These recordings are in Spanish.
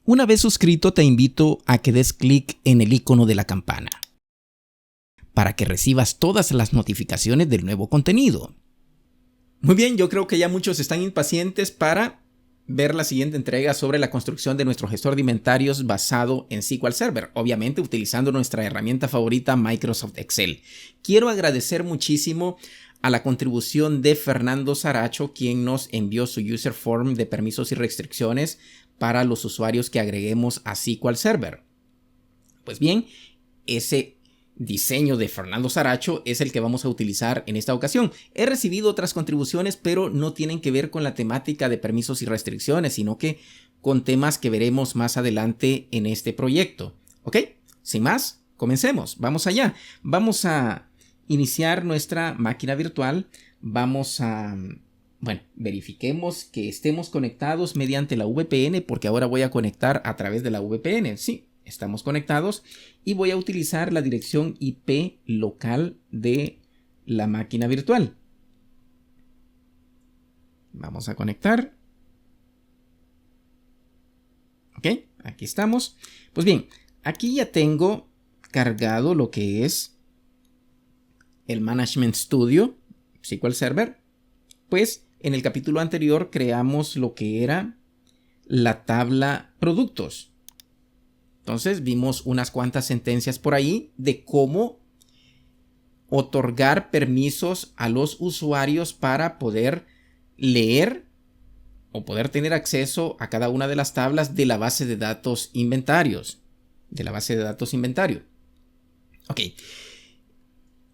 Una vez suscrito, te invito a que des clic en el icono de la campana para que recibas todas las notificaciones del nuevo contenido. Muy bien, yo creo que ya muchos están impacientes para ver la siguiente entrega sobre la construcción de nuestro gestor de inventarios basado en SQL Server, obviamente utilizando nuestra herramienta favorita Microsoft Excel. Quiero agradecer muchísimo a la contribución de Fernando Saracho, quien nos envió su user form de permisos y restricciones para los usuarios que agreguemos a SQL Server. Pues bien, ese diseño de Fernando Saracho es el que vamos a utilizar en esta ocasión. He recibido otras contribuciones, pero no tienen que ver con la temática de permisos y restricciones, sino que con temas que veremos más adelante en este proyecto. ¿Ok? Sin más, comencemos. Vamos allá. Vamos a iniciar nuestra máquina virtual. Verifiquemos que estemos conectados mediante la VPN, porque ahora voy a conectar a través de la VPN. Sí, estamos conectados y voy a utilizar la dirección IP local de la máquina virtual. Vamos a conectar. Ok, aquí estamos. Pues bien, aquí ya tengo cargado lo que es el Management Studio SQL Server. Pues en el capítulo anterior creamos lo que era la tabla productos. Entonces vimos unas cuantas sentencias por ahí de cómo otorgar permisos a los usuarios para poder leer o poder tener acceso a cada una de las tablas de la base de datos inventarios. Ok.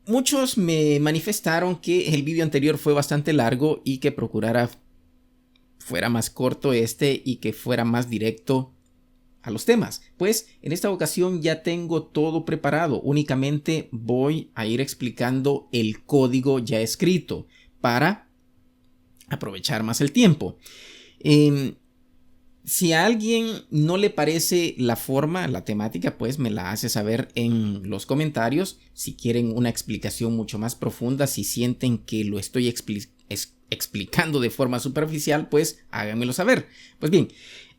Muchos me manifestaron que el vídeo anterior fue bastante largo y que procurara fuera más corto y que fuera más directo a los temas. Pues en esta ocasión ya tengo todo preparado. Únicamente voy a ir explicando el código ya escrito para aprovechar más el tiempo. Si a alguien no le parece la forma, la temática, pues me la hace saber en los comentarios. Si quieren una explicación mucho más profunda, si sienten que lo estoy explicando de forma superficial, pues háganmelo saber. Pues bien,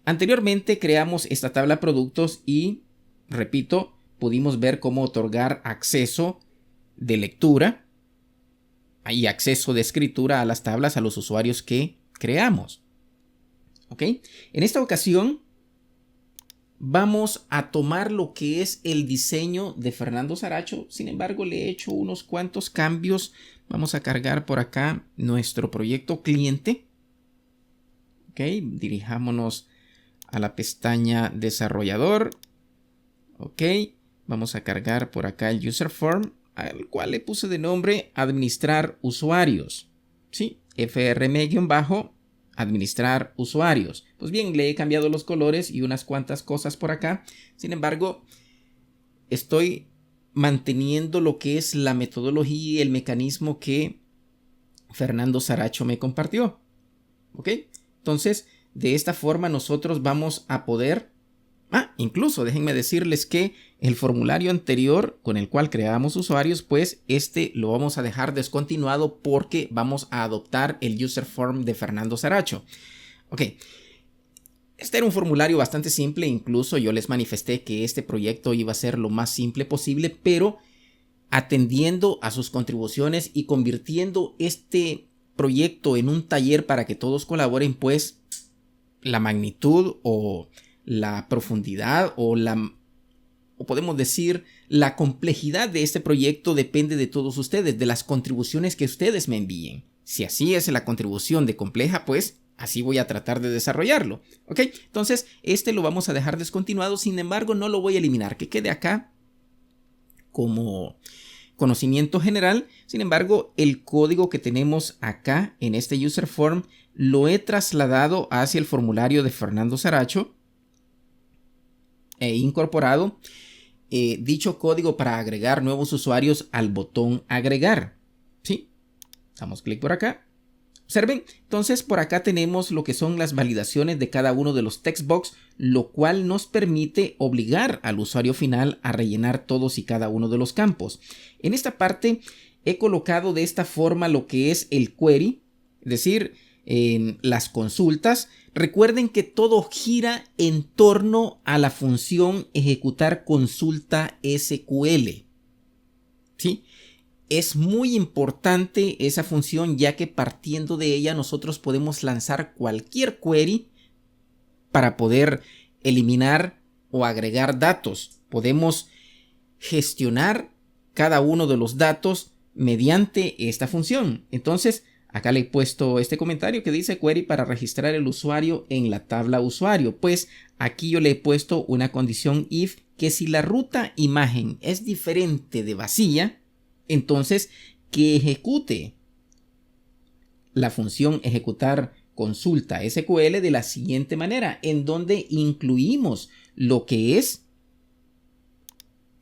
anteriormente creamos esta tabla productos y, repito, pudimos ver cómo otorgar acceso de lectura y acceso de escritura a las tablas a los usuarios que creamos. ¿Ok? En esta ocasión vamos a tomar lo que es el diseño de Fernando Saracho. Sin embargo, le he hecho unos cuantos cambios. Vamos a cargar por acá nuestro proyecto cliente. ¿Ok? Dirijámonos a la pestaña desarrollador. ¿Ok? Vamos a cargar por acá el user form, al cual le puse de nombre administrar usuarios. ¿Sí? FRM-administrar usuarios. Pues bien, le he cambiado los colores y unas cuantas cosas por acá. Sin embargo, estoy manteniendo lo que es la metodología y el mecanismo que Fernando Saracho me compartió. ¿Ok? Entonces, de esta forma nosotros vamos a poder... incluso déjenme decirles que el formulario anterior con el cual creamos usuarios, pues lo vamos a dejar descontinuado porque vamos a adoptar el user form de Fernando Saracho. Ok, este era un formulario bastante simple, incluso yo les manifesté que este proyecto iba a ser lo más simple posible, pero atendiendo a sus contribuciones y convirtiendo este proyecto en un taller para que todos colaboren, pues la magnitud o la profundidad o podemos decir la complejidad de este proyecto depende de todos ustedes, de las contribuciones que ustedes me envíen. Si así es la contribución de compleja, pues así voy a tratar de desarrollarlo. ¿Ok? Entonces, lo vamos a dejar descontinuado, sin embargo, no lo voy a eliminar, que quede acá como conocimiento general. Sin embargo, el código que tenemos acá en este user form lo he trasladado hacia el formulario de Fernando Saracho. He incorporado dicho código para agregar nuevos usuarios al botón agregar. ¿Sí? Damos clic por acá. Observen, entonces por acá tenemos lo que son las validaciones de cada uno de los text box, lo cual nos permite obligar al usuario final a rellenar todos y cada uno de los campos. En esta parte he colocado de esta forma lo que es el query, es decir, las consultas, recuerden que todo gira en torno a la función ejecutar consulta SQL. ¿Sí? Es muy importante esa función, ya que partiendo de ella nosotros podemos lanzar cualquier query para poder eliminar o agregar datos. Podemos gestionar cada uno de los datos mediante esta función. Entonces, acá le he puesto este comentario que dice query para registrar el usuario en la tabla usuario. Pues aquí yo le he puesto una condición if que si la ruta imagen es diferente de vacía, entonces que ejecute la función ejecutar consulta SQL de la siguiente manera, en donde incluimos lo que es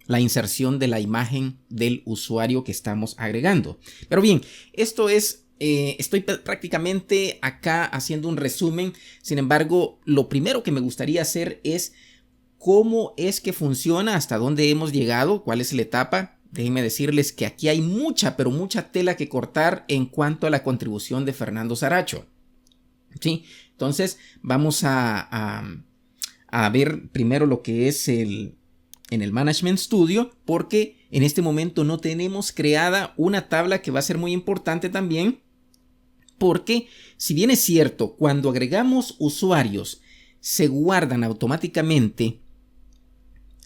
la inserción de la imagen del usuario que estamos agregando. Pero bien, esto es, estoy prácticamente acá haciendo un resumen. Sin embargo, lo primero que me gustaría hacer es cómo es que funciona, hasta dónde hemos llegado, cuál es la etapa. Déjenme decirles que aquí hay mucha, pero mucha tela que cortar en cuanto a la contribución de Fernando Saracho. ¿Sí? Entonces vamos a ver primero lo que es en el Management Studio, porque en este momento no tenemos creada una tabla que va a ser muy importante también, porque si bien es cierto, cuando agregamos usuarios se guardan automáticamente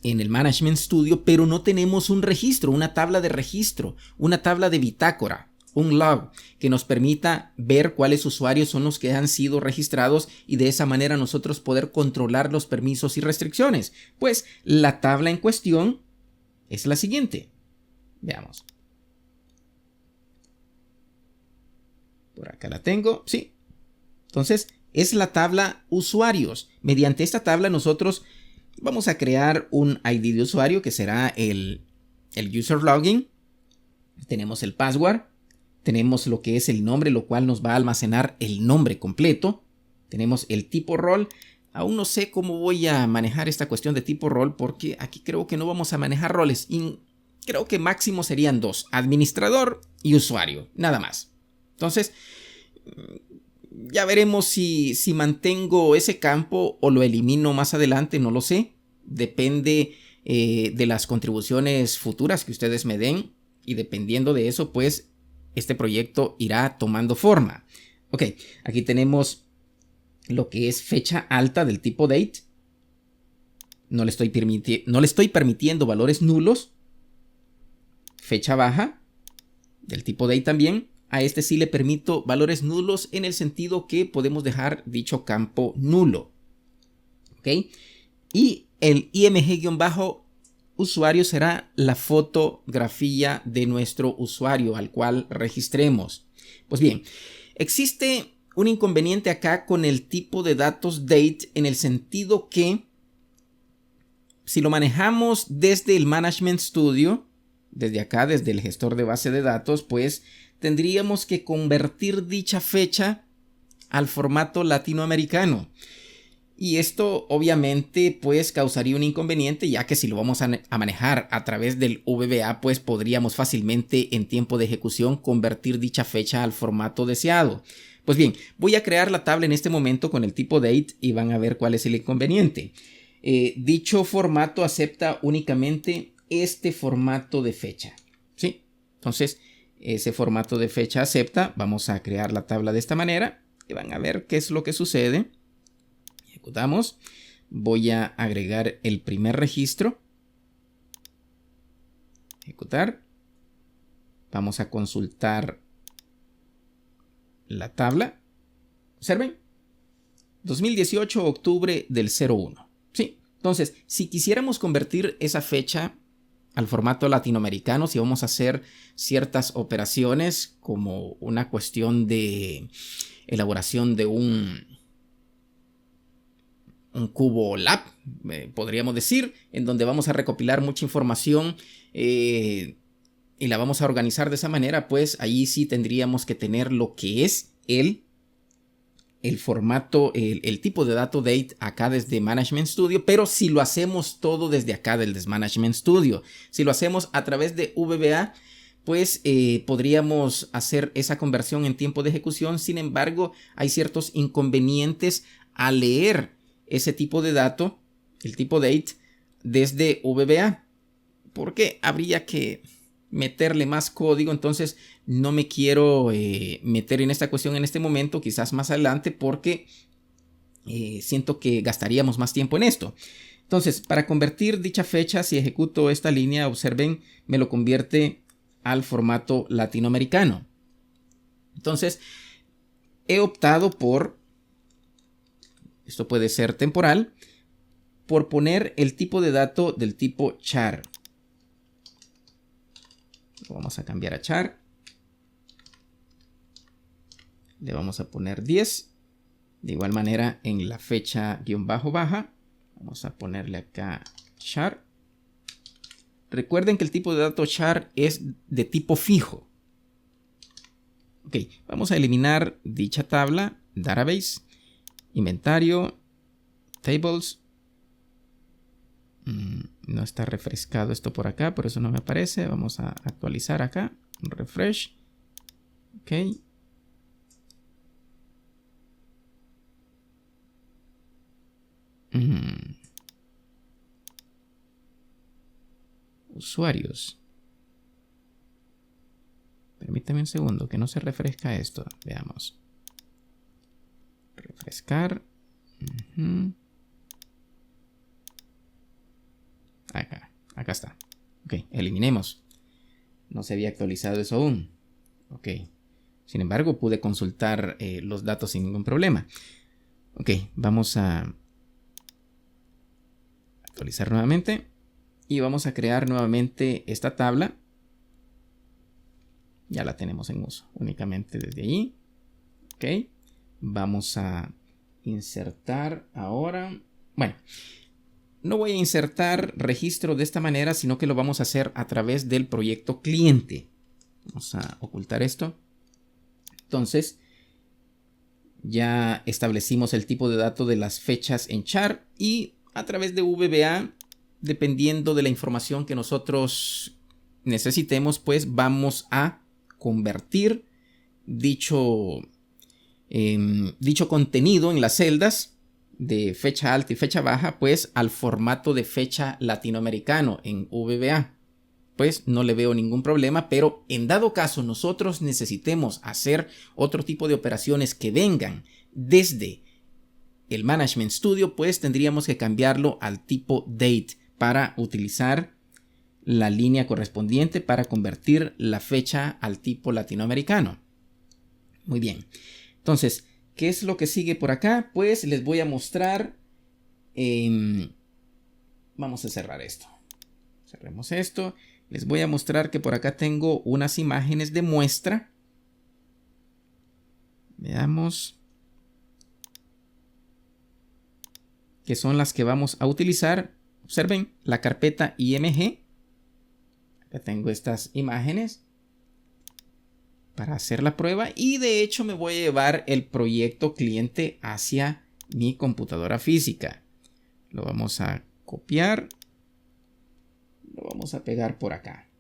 en el Management Studio, pero no tenemos un registro, una tabla de registro, una tabla de bitácora, un log que nos permita ver cuáles usuarios son los que han sido registrados y de esa manera nosotros poder controlar los permisos y restricciones. Pues la tabla en cuestión es la siguiente. Veamos. Por acá la tengo, sí. Entonces es la tabla usuarios. Mediante esta tabla nosotros vamos a crear un ID de usuario que será el user login. Tenemos el password. Tenemos lo que es el nombre, lo cual nos va a almacenar el nombre completo. Tenemos el tipo rol. Aún no sé cómo voy a manejar esta cuestión de tipo rol, porque aquí creo que no vamos a manejar roles. Y creo que máximo serían dos: administrador y usuario, nada más. Entonces, ya veremos si mantengo ese campo o lo elimino más adelante, no lo sé. Depende de las contribuciones futuras que ustedes me den. Y dependiendo de eso, pues este proyecto irá tomando forma. Ok, aquí tenemos lo que es fecha alta del tipo date. No le estoy permitiendo valores nulos. Fecha baja del tipo date también. A este sí le permito valores nulos, en el sentido que podemos dejar dicho campo nulo. Ok, y el img-usuario será la fotografía de nuestro usuario al cual registremos. Pues bien, existe un inconveniente acá con el tipo de datos date, en el sentido que si lo manejamos desde el Management Studio, desde acá, desde el gestor de base de datos, pues tendríamos que convertir dicha fecha al formato latinoamericano. Y esto obviamente pues causaría un inconveniente, ya que si lo vamos a manejar a través del VBA, pues podríamos fácilmente en tiempo de ejecución convertir dicha fecha al formato deseado. Pues bien, voy a crear la tabla en este momento con el tipo date y van a ver cuál es el inconveniente. Dicho formato acepta únicamente este formato de fecha. ¿Sí? Entonces, ese formato de fecha acepta. Vamos a crear la tabla de esta manera y van a ver qué es lo que sucede. Ejecutamos. Voy a agregar el primer registro. Ejecutar. Vamos a consultar la tabla. Observen. 2018, octubre del 01. Sí. Entonces, si quisiéramos convertir esa fecha al formato latinoamericano, si vamos a hacer ciertas operaciones como una cuestión de elaboración de un cubo lab, podríamos decir, en donde vamos a recopilar mucha información y la vamos a organizar de esa manera, pues ahí sí tendríamos que tener lo que es el formato, el tipo de dato date acá desde Management Studio. Pero si lo hacemos todo desde acá del Management Studio, si lo hacemos a través de VBA, pues podríamos hacer esa conversión en tiempo de ejecución. Sin embargo, hay ciertos inconvenientes al leer ese tipo de dato, el tipo date, desde VBA, porque habría que meterle más código. Entonces no me quiero meter en esta cuestión en este momento, quizás más adelante, porque siento que gastaríamos más tiempo en esto. Entonces, para convertir dicha fecha, si ejecuto esta línea, observen, me lo convierte al formato latinoamericano. Entonces, he optado por, esto puede ser temporal, por poner el tipo de dato del tipo char. Lo vamos a cambiar a char. Le vamos a poner 10. De igual manera, en la fecha _baja, vamos a ponerle acá char. Recuerden que el tipo de dato char es de tipo fijo. Ok, vamos a eliminar dicha tabla, database, inventario, tables. No está refrescado esto por acá, por eso no me aparece. Vamos a actualizar acá, refresh. Ok. Usuarios. Permítame un segundo que no se refresca esto. Veamos. Refrescar. Acá está. Ok, eliminemos. No se había actualizado eso aún. Ok. Sin embargo, pude consultar los datos sin ningún problema. Ok, vamos a actualizar nuevamente. Y vamos a crear nuevamente esta tabla. Ya la tenemos en uso. Únicamente desde allí. Ok. Vamos a insertar ahora. Bueno, no voy a insertar registro de esta manera, sino que lo vamos a hacer a través del proyecto cliente. Vamos a ocultar esto. Entonces, ya establecimos el tipo de dato de las fechas en char y a través de VBA, dependiendo de la información que nosotros necesitemos, pues vamos a convertir dicho contenido en las celdas de fecha alta y fecha baja, pues al formato de fecha latinoamericano en VBA. Pues no le veo ningún problema, pero en dado caso nosotros necesitemos hacer otro tipo de operaciones que vengan desde el Management Studio, pues tendríamos que cambiarlo al tipo date para utilizar la línea correspondiente para convertir la fecha al tipo latinoamericano. Muy bien. Entonces, ¿qué es lo que sigue por acá? Pues les voy a mostrar. Vamos a cerrar esto. Cerremos esto. Les voy a mostrar que por acá tengo unas imágenes de muestra. Veamos. Que son las que vamos a utilizar. Observen la carpeta IMG. Acá tengo estas imágenes para hacer la prueba. Y de hecho me voy a llevar el proyecto cliente hacia mi computadora física. Lo vamos a copiar. Lo vamos a pegar por acá.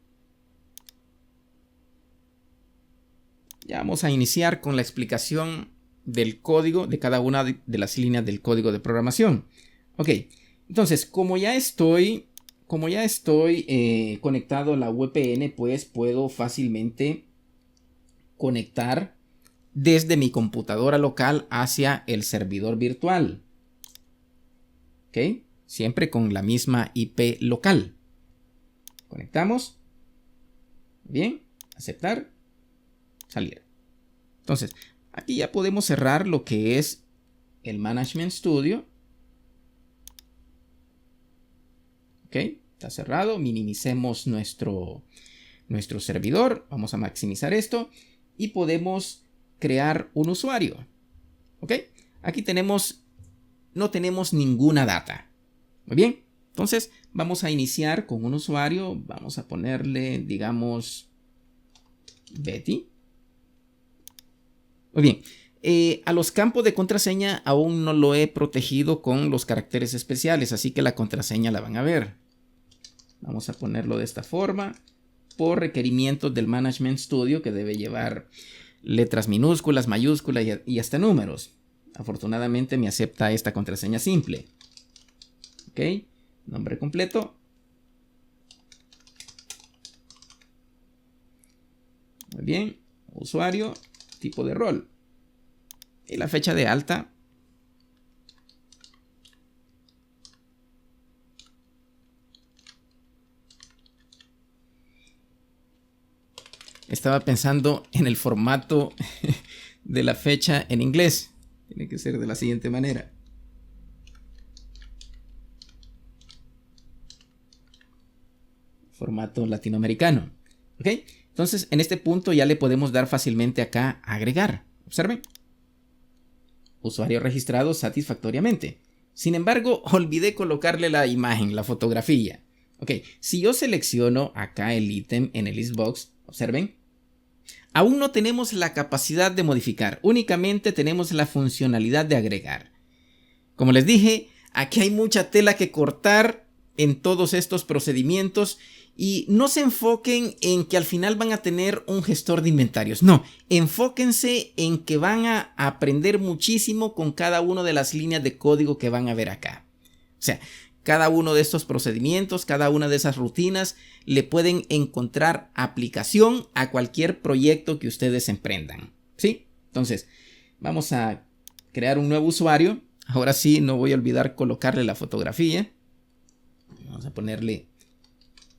Ya vamos a iniciar con la explicación del código de cada una de las líneas del código de programación. Ok, entonces como ya estoy conectado a la VPN, pues puedo fácilmente conectar desde mi computadora local hacia el servidor virtual. Ok, siempre con la misma IP local. Conectamos. Bien, aceptar, salir. Entonces, aquí ya podemos cerrar lo que es el Management Studio. Ok, está cerrado. Minimicemos nuestro servidor. Vamos a maximizar esto y podemos crear un usuario. Ok, aquí no tenemos ninguna data. Muy bien. Entonces vamos a iniciar con un usuario. Vamos a ponerle, digamos, Betty. Muy bien. A los campos de contraseña aún no lo he protegido con los caracteres especiales, así que la contraseña la van a ver. Vamos a ponerlo de esta forma. por requerimientos del Management Studio, que debe llevar letras minúsculas, mayúsculas y hasta números. Afortunadamente me acepta esta contraseña simple. Ok, nombre completo. Muy bien, usuario, tipo de rol. Y la fecha de alta. Estaba pensando en el formato de la fecha en inglés. Tiene que ser de la siguiente manera. Formato latinoamericano. ¿Ok? Entonces, en este punto ya le podemos dar fácilmente acá agregar. Observen. Usuario registrado satisfactoriamente. Sin embargo, olvidé colocarle la imagen, la fotografía. Ok, si yo selecciono acá el ítem en el listbox, observen, aún no tenemos la capacidad de modificar, únicamente tenemos la funcionalidad de agregar. Como les dije, aquí hay mucha tela que cortar en todos estos procedimientos y no se enfoquen en que al final van a tener un gestor de inventarios. No, enfóquense en que van a aprender muchísimo con cada una de las líneas de código que van a ver acá. O sea, cada uno de estos procedimientos, cada una de esas rutinas le pueden encontrar aplicación a cualquier proyecto que ustedes emprendan. ¿Sí? Entonces, vamos a crear un nuevo usuario. Ahora sí, no voy a olvidar colocarle la fotografía. Vamos a ponerle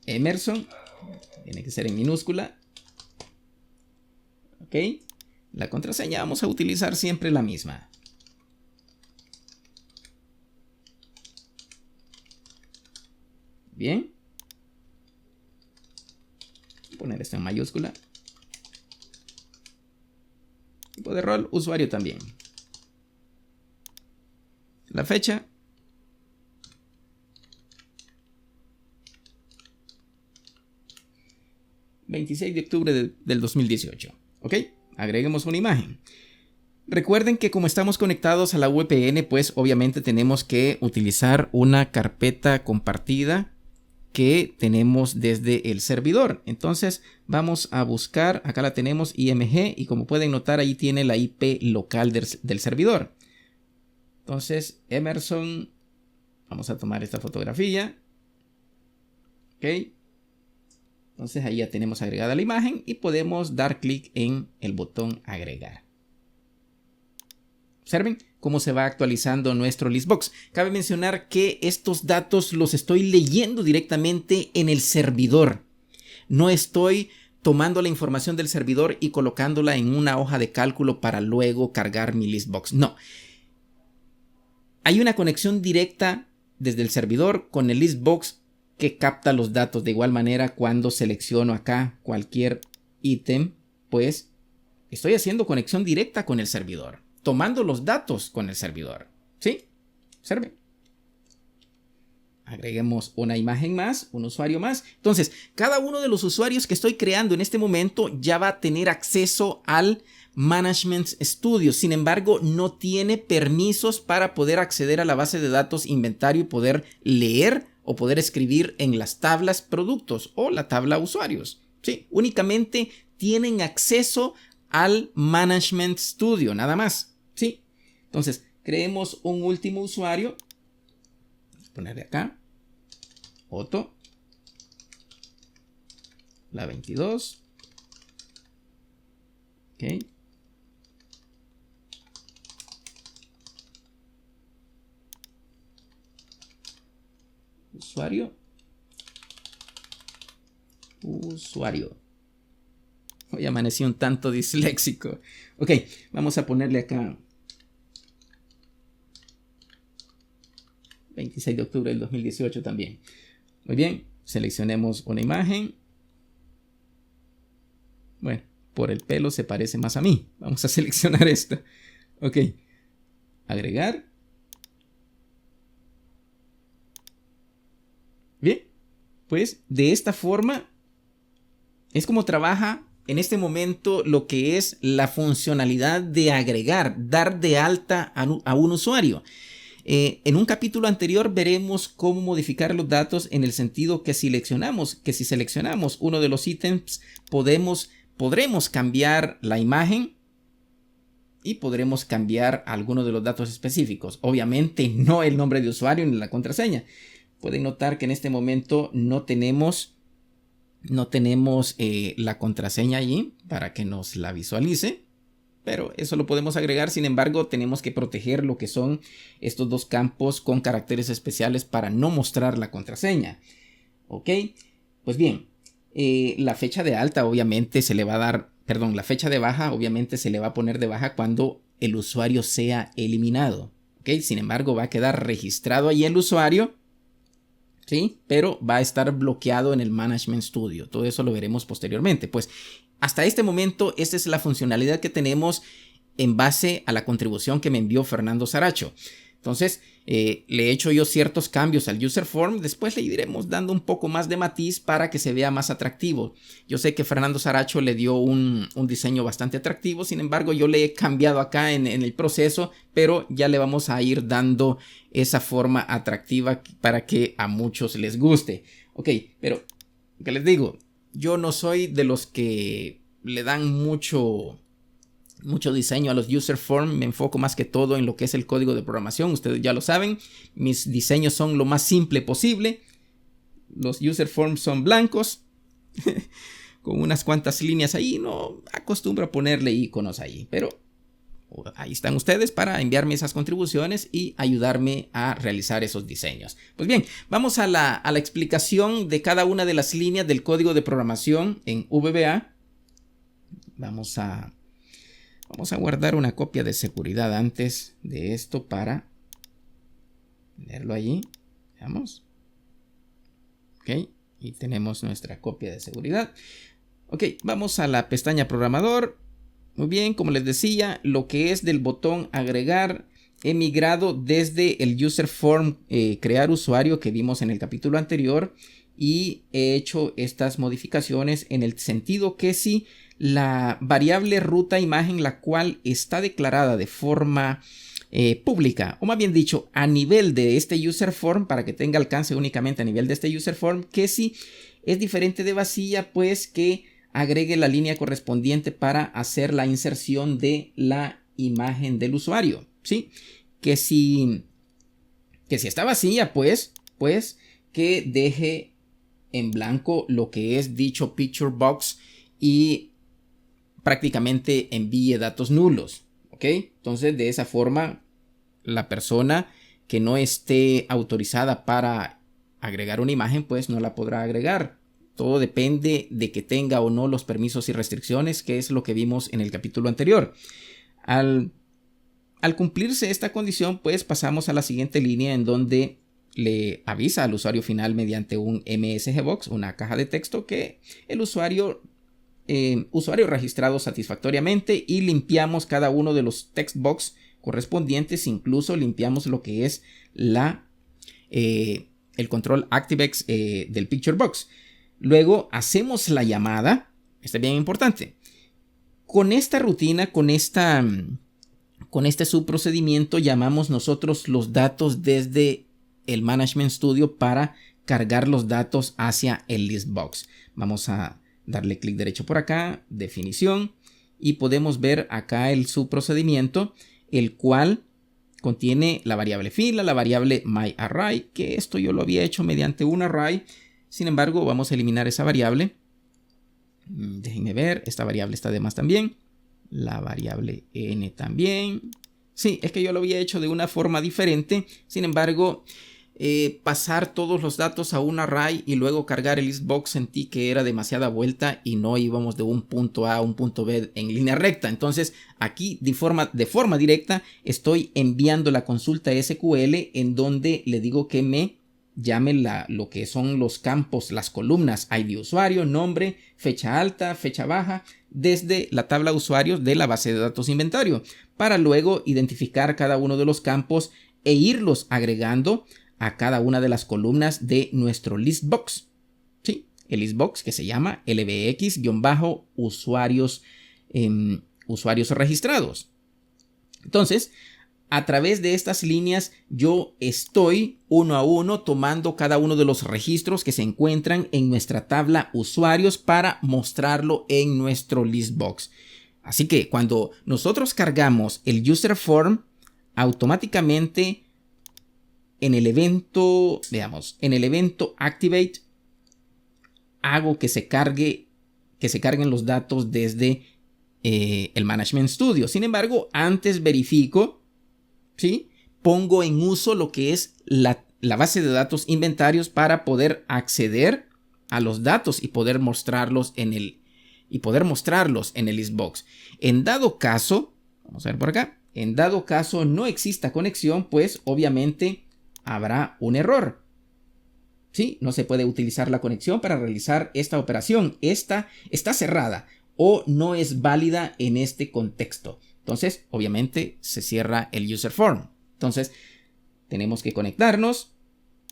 Emerson. Tiene que ser en minúscula. Ok. La contraseña vamos a utilizar siempre la misma. Bien. Poner esto en mayúscula. Tipo de rol, usuario también. La fecha. ...26 de octubre del 2018. ¿Ok? Agreguemos una imagen. Recuerden que como estamos conectados a la VPN, pues obviamente tenemos que utilizar una carpeta compartida que tenemos desde el servidor. Entonces vamos a buscar, acá la tenemos, IMG, y como pueden notar ahí tiene la IP local del servidor. Entonces Emerson, vamos a tomar esta fotografía. Ok. Entonces ahí ya tenemos agregada la imagen y podemos dar clic en el botón agregar. Observen cómo se va actualizando nuestro listbox. Cabe mencionar que estos datos los estoy leyendo directamente en el servidor. No estoy tomando la información del servidor y colocándola en una hoja de cálculo para luego cargar mi listbox. No. Hay una conexión directa desde el servidor con el listbox que capta los datos. De igual manera, cuando selecciono acá cualquier ítem, pues estoy haciendo conexión directa con el servidor, tomando los datos con el servidor. ¿Sí? Observen. Agreguemos una imagen más, un usuario más. Entonces, cada uno de los usuarios que estoy creando en este momento ya va a tener acceso al Management Studio. Sin embargo, no tiene permisos para poder acceder a la base de datos inventario y poder leer o poder escribir en las tablas productos o la tabla usuarios. Sí, únicamente tienen acceso al Management Studio, nada más. Sí, entonces creemos un último usuario. Vamos a ponerle acá Otto, la 22. Ok. Usuario. Hoy amanecí un tanto disléxico. Ok, vamos a ponerle acá 26 de octubre del 2018 también. Muy bien, seleccionemos una imagen. Bueno, por el pelo se parece más a mí. Vamos a seleccionar esta. Ok, agregar. Bien, pues de esta forma es como trabaja en este momento lo que es la funcionalidad de agregar, dar de alta a un usuario. En un capítulo anterior veremos cómo modificar los datos en el sentido que si seleccionamos uno de los ítems podremos cambiar la imagen y podremos cambiar algunos de los datos específicos. Obviamente no el nombre de usuario ni la contraseña. Pueden notar que en este momento no tenemos la contraseña allí para que nos la visualice. Pero eso lo podemos agregar. Sin embargo, tenemos que proteger lo que son estos dos campos con caracteres especiales para no mostrar la contraseña. Ok, pues bien, la fecha de alta obviamente se le va a dar, perdón, la fecha de baja obviamente se le va a poner de baja cuando el usuario sea eliminado. Ok, sin embargo, va a quedar registrado ahí el usuario, ¿sí? Pero va a estar bloqueado en el Management Studio. Todo eso lo veremos posteriormente. Pues hasta este momento, esta es la funcionalidad que tenemos en base a la contribución que me envió Fernando Saracho. Entonces, le he hecho yo ciertos cambios al user form. Después le iremos dando un poco más de matiz para que se vea más atractivo. Yo sé que Fernando Saracho le dio un diseño bastante atractivo. Sin embargo, yo le he cambiado acá en el proceso, pero ya le vamos a ir dando esa forma atractiva para que a muchos les guste. Ok, pero, ¿qué les digo? Yo no soy de los que le dan mucho diseño a los user form. Me enfoco más que todo en lo que es el código de programación. Ustedes ya lo saben, mis diseños son lo más simple posible. Los user forms son blancos con unas cuantas líneas ahí. No acostumbro a ponerle iconos ahí, pero ahí están ustedes para enviarme esas contribuciones y ayudarme a realizar esos diseños. Pues bien, vamos a la explicación de cada una de las líneas del código de programación en VBA. Vamos a guardar una copia de seguridad antes de esto para tenerlo allí. Veamos. Ok, y tenemos nuestra copia de seguridad. Ok, vamos a la pestaña programador. Muy bien, como les decía, lo que es del botón agregar, he migrado desde el user form crear usuario que vimos en el capítulo anterior y he hecho estas modificaciones en el sentido que si la variable ruta imagen, la cual está declarada de forma pública, o más bien dicho, a nivel de este user form, para que tenga alcance únicamente a nivel de este user form, que si es diferente de vacía, pues que agregue la línea correspondiente para hacer la inserción de la imagen del usuario, ¿sí? Que si está vacía, pues que deje en blanco lo que es dicho picture box y prácticamente envíe datos nulos, ¿ok? Entonces, de esa forma, la persona que no esté autorizada para agregar una imagen, pues no la podrá agregar. Todo depende de que tenga o no los permisos y restricciones, que es lo que vimos en el capítulo anterior. Al cumplirse esta condición, pues pasamos a la siguiente línea en donde le avisa al usuario final mediante un MSG Box, una caja de texto, que el usuario registrado satisfactoriamente, y limpiamos cada uno de los text box correspondientes. Incluso limpiamos lo que es el control ActiveX del picture box. Luego hacemos la llamada. Esto es bien importante. Con esta rutina, con este subprocedimiento, llamamos nosotros los datos desde el Management Studio para cargar los datos hacia el list box. Vamos a darle clic derecho por acá, definición, y podemos ver acá el subprocedimiento, el cual contiene la variable fila, la variable myArray, que esto yo lo había hecho mediante un array. Sin embargo, vamos a eliminar esa variable. Déjenme ver, esta variable está de más también. La variable n también. Sí, es que yo lo había hecho de una forma diferente. Sin embargo, pasar todos los datos a un array y luego cargar el listbox, sentí que era demasiada vuelta y no íbamos de un punto A a un punto B en línea recta. Entonces aquí de forma directa estoy enviando la consulta SQL en donde le digo que me llame lo que son los campos, las columnas ID usuario, nombre, fecha alta, fecha baja, desde la tabla de usuarios de la base de datos inventario, para luego identificar cada uno de los campos e irlos agregando a cada una de las columnas de nuestro listbox. ¿Sí? El listbox que se llama lbx-usuarios registrados. Entonces, a través de estas líneas yo estoy uno a uno tomando cada uno de los registros que se encuentran en nuestra tabla usuarios para mostrarlo en nuestro listbox. Así que cuando nosotros cargamos el user form, automáticamente en el evento, veamos, en el evento activate hago que se carguen los datos desde el Management Studio. Sin embargo, antes verifico, ¿sí? Pongo en uso lo que es la base de datos inventarios para poder acceder a los datos y poder mostrarlos en el listbox. En dado caso, vamos a ver por acá, en dado caso no exista conexión, pues obviamente habrá un error. ¿Sí? No se puede utilizar la conexión para realizar esta operación. Esta está cerrada o no es válida en este contexto. Entonces, obviamente, se cierra el user form. Entonces, tenemos que conectarnos.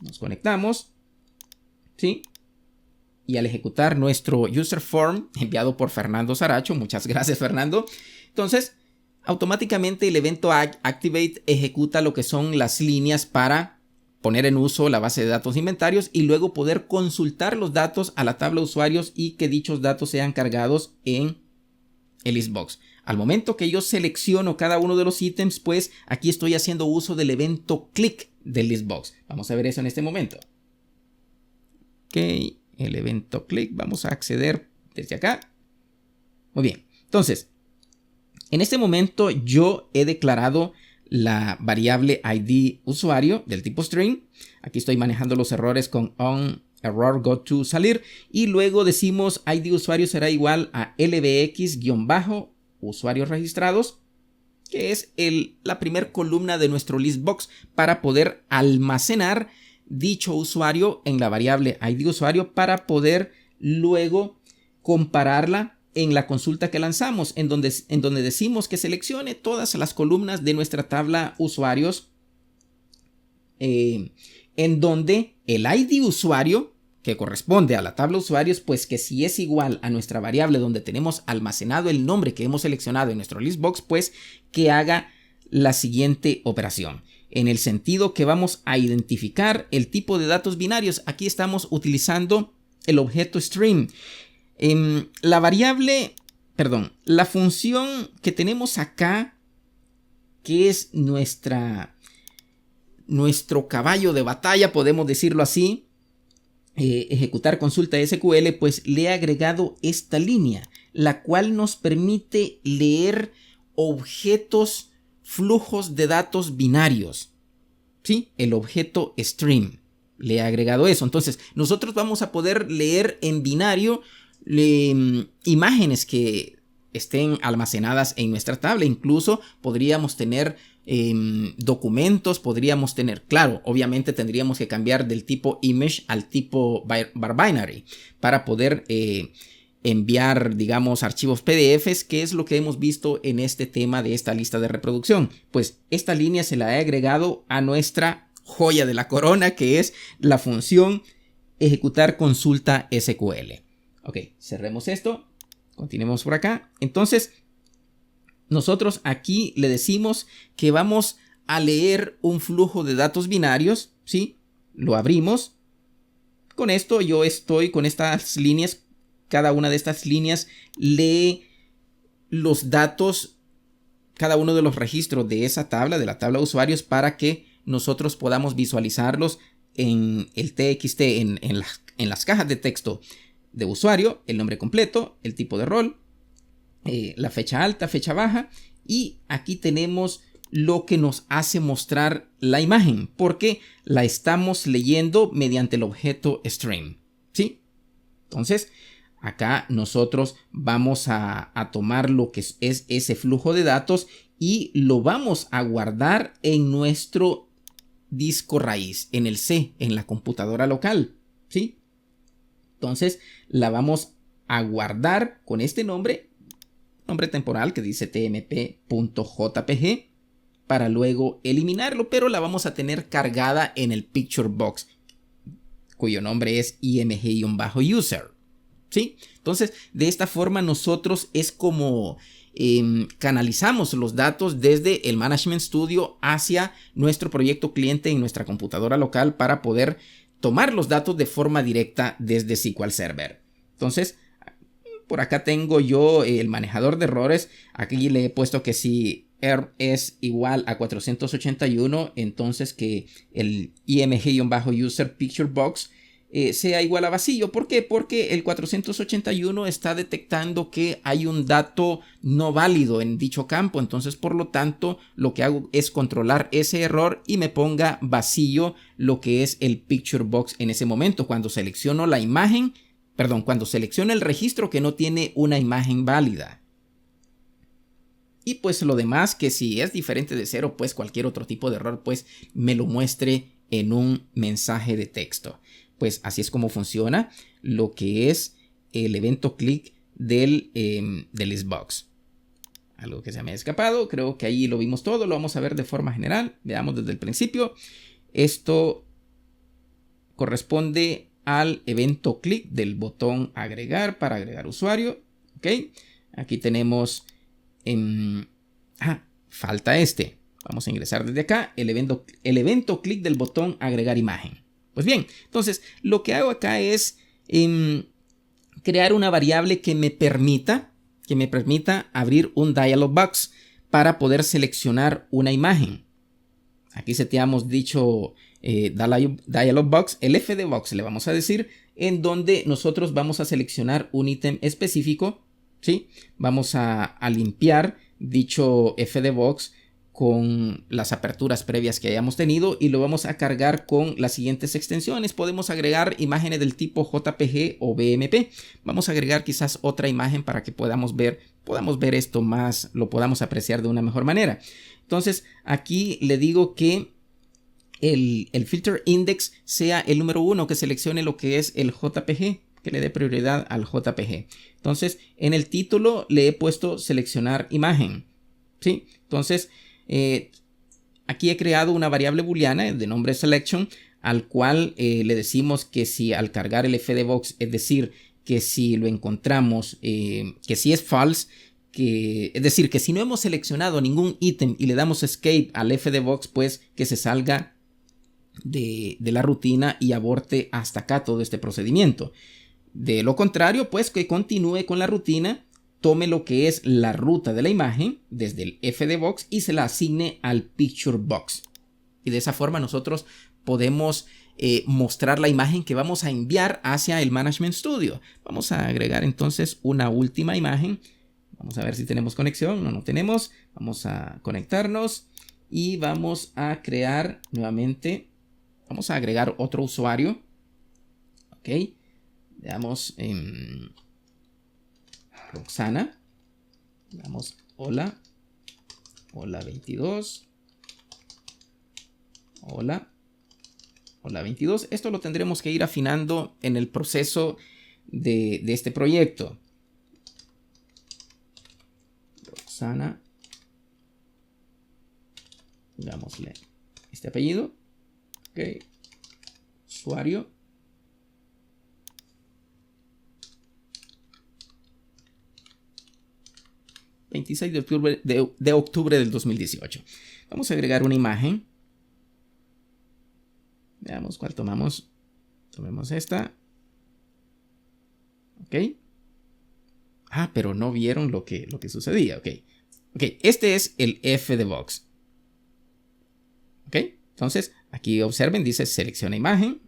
Nos conectamos. ¿Sí? Y al ejecutar nuestro user form enviado por Fernando Saracho, muchas gracias, Fernando. Entonces, automáticamente el evento activate ejecuta lo que son las líneas para poner en uso la base de datos inventarios y luego poder consultar los datos a la tabla usuarios y que dichos datos sean cargados en el listbox. Al momento que yo selecciono cada uno de los ítems, pues aquí estoy haciendo uso del evento click del listbox. Vamos a ver eso en este momento. Ok, el evento click, vamos a acceder desde acá. Muy bien, entonces, en este momento yo he declarado la variable ID usuario del tipo string. Aquí estoy manejando los errores con on error go to salir y luego decimos ID usuario será igual a lbx-usuarios registrados, que es la primera columna de nuestro listbox para poder almacenar dicho usuario en la variable ID usuario para poder luego compararla en la consulta que lanzamos, en donde decimos que seleccione todas las columnas de nuestra tabla usuarios, en donde el ID usuario, que corresponde a la tabla usuarios, pues que si es igual a nuestra variable donde tenemos almacenado el nombre que hemos seleccionado en nuestro listbox, pues que haga la siguiente operación. En el sentido que vamos a identificar el tipo de datos binarios, aquí estamos utilizando el objeto stream. La función que tenemos acá, que es nuestro caballo de batalla, podemos decirlo así, ejecutar consulta SQL, pues le he agregado esta línea, la cual nos permite leer objetos, flujos de datos binarios, ¿sí? El objeto stream, le he agregado eso. Entonces, nosotros vamos a poder leer en binario imágenes que estén almacenadas en nuestra tabla. Incluso podríamos tener documentos, podríamos tener, claro, obviamente tendríamos que cambiar del tipo image al tipo bar binary para poder enviar, digamos, archivos PDFs, que es lo que hemos visto en este tema de esta lista de reproducción. Pues esta línea se la he agregado a nuestra joya de la corona, que es la función ejecutar consulta SQL. Ok, cerremos esto, continuemos por acá. Entonces, nosotros aquí le decimos que vamos a leer un flujo de datos binarios, ¿sí? Lo abrimos. Con esto yo estoy con estas líneas, cada una de estas líneas lee los datos, cada uno de los registros de esa tabla, de la tabla de usuarios, para que nosotros podamos visualizarlos en el TXT, en las cajas de texto de usuario, el nombre completo, el tipo de rol, la fecha alta, fecha baja, y aquí tenemos lo que nos hace mostrar la imagen, porque la estamos leyendo mediante el objeto stream, ¿sí? Entonces, acá nosotros vamos a tomar lo que es ese flujo de datos y lo vamos a guardar en nuestro disco raíz, en el C, en la computadora local, ¿sí? Entonces la vamos a guardar con este nombre temporal que dice tmp.jpg para luego eliminarlo, pero la vamos a tener cargada en el picture box, cuyo nombre es img-user, ¿sí? Entonces, de esta forma nosotros es como canalizamos los datos desde el Management Studio hacia nuestro proyecto cliente en nuestra computadora local para poder tomar los datos de forma directa desde SQL Server. Entonces, por acá tengo yo el manejador de errores. Aquí le he puesto que si error es igual a 481, entonces que el img-user picture box sea igual a vacío. ¿Por qué? Porque el 481 está detectando que hay un dato no válido en dicho campo. Entonces, por lo tanto, lo que hago es controlar ese error y me ponga vacío lo que es el picture box en ese momento. Cuando selecciono la imagen, cuando selecciono el registro que no tiene una imagen válida. Y pues lo demás, que si es diferente de 0, pues cualquier otro tipo de error, pues me lo muestre en un mensaje de texto. Pues así es como funciona lo que es el evento click del listbox. Algo que se me ha escapado, creo que ahí lo vimos todo, lo vamos a ver de forma general. Veamos desde el principio. Esto corresponde al evento click del botón agregar para agregar usuario. Ok, aquí tenemos falta este. Vamos a ingresar desde acá el evento click del botón agregar imagen. Pues bien, entonces lo que hago acá es crear una variable que me permita abrir un dialog box para poder seleccionar una imagen. Aquí seteamos dicho dialog box, el fdbox le vamos a decir, en donde nosotros vamos a seleccionar un ítem específico, ¿sí? Vamos a limpiar dicho fdbox con las aperturas previas que hayamos tenido y lo vamos a cargar con las siguientes extensiones. Podemos agregar imágenes del tipo JPG o BMP. Vamos a agregar quizás otra imagen para que podamos ver esto más, lo podamos apreciar de una mejor manera. Entonces aquí le digo que el filter index sea el número 1, que seleccione lo que es el JPG, que le dé prioridad al JPG. Entonces en el título le he puesto seleccionar imagen, ¿sí? Entonces aquí he creado una variable booleana de nombre selection, al cual le decimos que si al cargar el fdbox, es decir, que si lo encontramos, que si es false, es decir, que si no hemos seleccionado ningún ítem y le damos escape al fdbox, pues que se salga de la rutina y aborte hasta acá todo este procedimiento. De lo contrario, pues que continúe con la rutina, tome lo que es la ruta de la imagen desde el fdbox y se la asigne al picture box. Y de esa forma nosotros podemos mostrar la imagen que vamos a enviar hacia el Management Studio. Vamos a agregar entonces una última imagen. Vamos a ver si tenemos conexión. No tenemos. Vamos a conectarnos y vamos a crear nuevamente. Vamos a agregar otro usuario. Ok. Veamos en Roxana. Damos hola. Hola 22. Hola. Hola 22. Esto lo tendremos que ir afinando en el proceso de este proyecto. Roxana. Digámosle este apellido. Ok. Usuario. ...26 de octubre del 2018. Vamos a agregar una imagen. Veamos cuál tomamos. Tomemos esta. Ok. Pero no vieron lo que sucedía. Ok. Este es el fdbox. Ok. Entonces, aquí observen, dice selecciona imagen.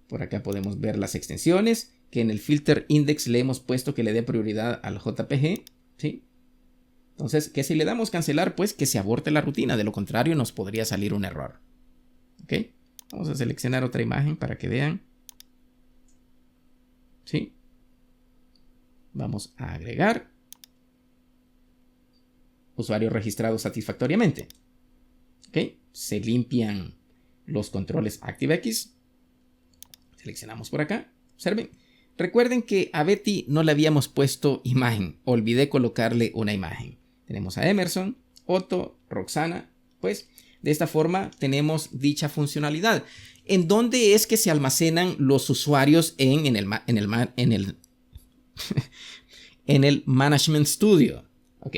Por acá podemos ver las extensiones. Que en el filter index le hemos puesto que le dé prioridad al JPG. ¿Sí? Entonces, que si le damos cancelar, pues que se aborte la rutina. De lo contrario, nos podría salir un error. Ok. Vamos a seleccionar otra imagen para que vean. ¿Sí? Vamos a agregar. Usuario registrado satisfactoriamente. Ok. Se limpian los controles ActiveX. Seleccionamos por acá. Observen. Recuerden que a Betty no le habíamos puesto imagen. Olvidé colocarle una imagen. Tenemos a Emerson, Otto, Roxana. Pues de esta forma tenemos dicha funcionalidad. ¿En dónde es que se almacenan los usuarios en el Management Studio? Ok,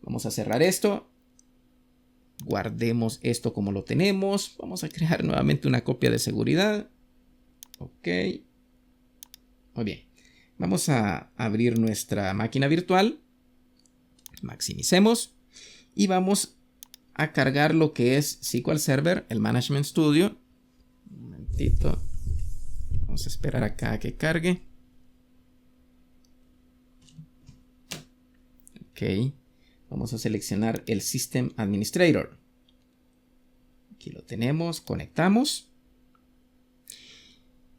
vamos a cerrar esto. Guardemos esto como lo tenemos. Vamos a crear nuevamente una copia de seguridad. Ok. Muy bien. Vamos a abrir nuestra máquina virtual. Maximicemos. Y vamos a cargar lo que es SQL Server, el Management Studio. Un momentito. Vamos a esperar acá a que cargue. Ok. Vamos a seleccionar el System Administrator. Aquí lo tenemos. Conectamos.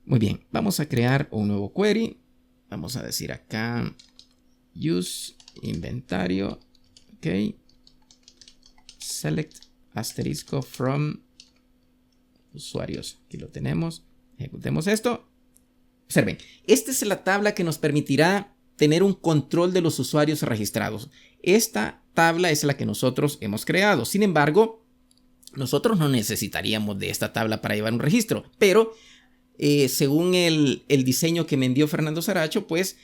Muy bien. Vamos a crear un nuevo query. Vamos a decir acá use inventario. Ok. Select asterisco from usuarios. Aquí lo tenemos. Ejecutemos esto. Observen. Esta es la tabla que nos permitirá tener un control de los usuarios registrados. Esta tabla es la que nosotros hemos creado. Sin embargo, nosotros no necesitaríamos de esta tabla para llevar un registro. Pero según el diseño que me envió Fernando Saracho, pues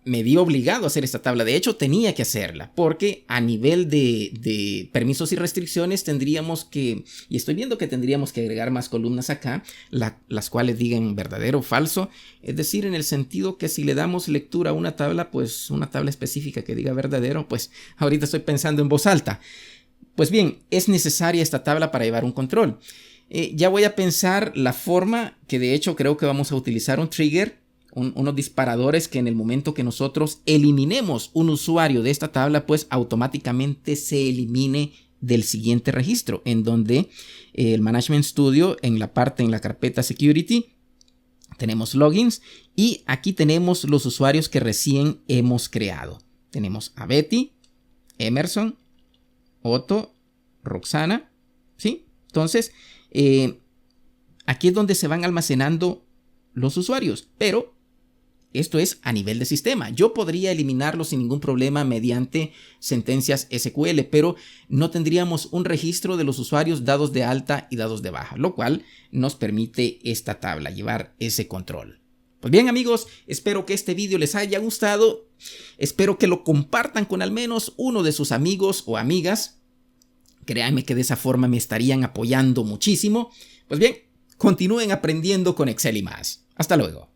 me vi obligado a hacer esta tabla. De hecho, tenía que hacerla porque a nivel de permisos y restricciones tendríamos que, y estoy viendo que tendríamos que agregar más columnas acá, las cuales digan verdadero o falso. Es decir, en el sentido que si le damos lectura a una tabla, pues una tabla específica que diga verdadero, pues ahorita estoy pensando en voz alta. Pues bien, es necesaria esta tabla para llevar un control. Ya voy a pensar la forma que de hecho creo que vamos a utilizar un trigger, unos disparadores que en el momento que nosotros eliminemos un usuario de esta tabla, pues automáticamente se elimine del siguiente registro, en donde el Management Studio, en la carpeta Security, tenemos logins y aquí tenemos los usuarios que recién hemos creado. Tenemos a Betty, Emerson, Otto, Roxana, ¿sí? Entonces, aquí es donde se van almacenando los usuarios, pero esto es a nivel de sistema. Yo podría eliminarlos sin ningún problema mediante sentencias SQL, pero no tendríamos un registro de los usuarios dados de alta y dados de baja, lo cual nos permite esta tabla llevar ese control. Pues bien, amigos, espero que este video les haya gustado. Espero que lo compartan con al menos uno de sus amigos o amigas. Créanme que de esa forma me estarían apoyando muchísimo. Pues bien, continúen aprendiendo con Excel y más. Hasta luego.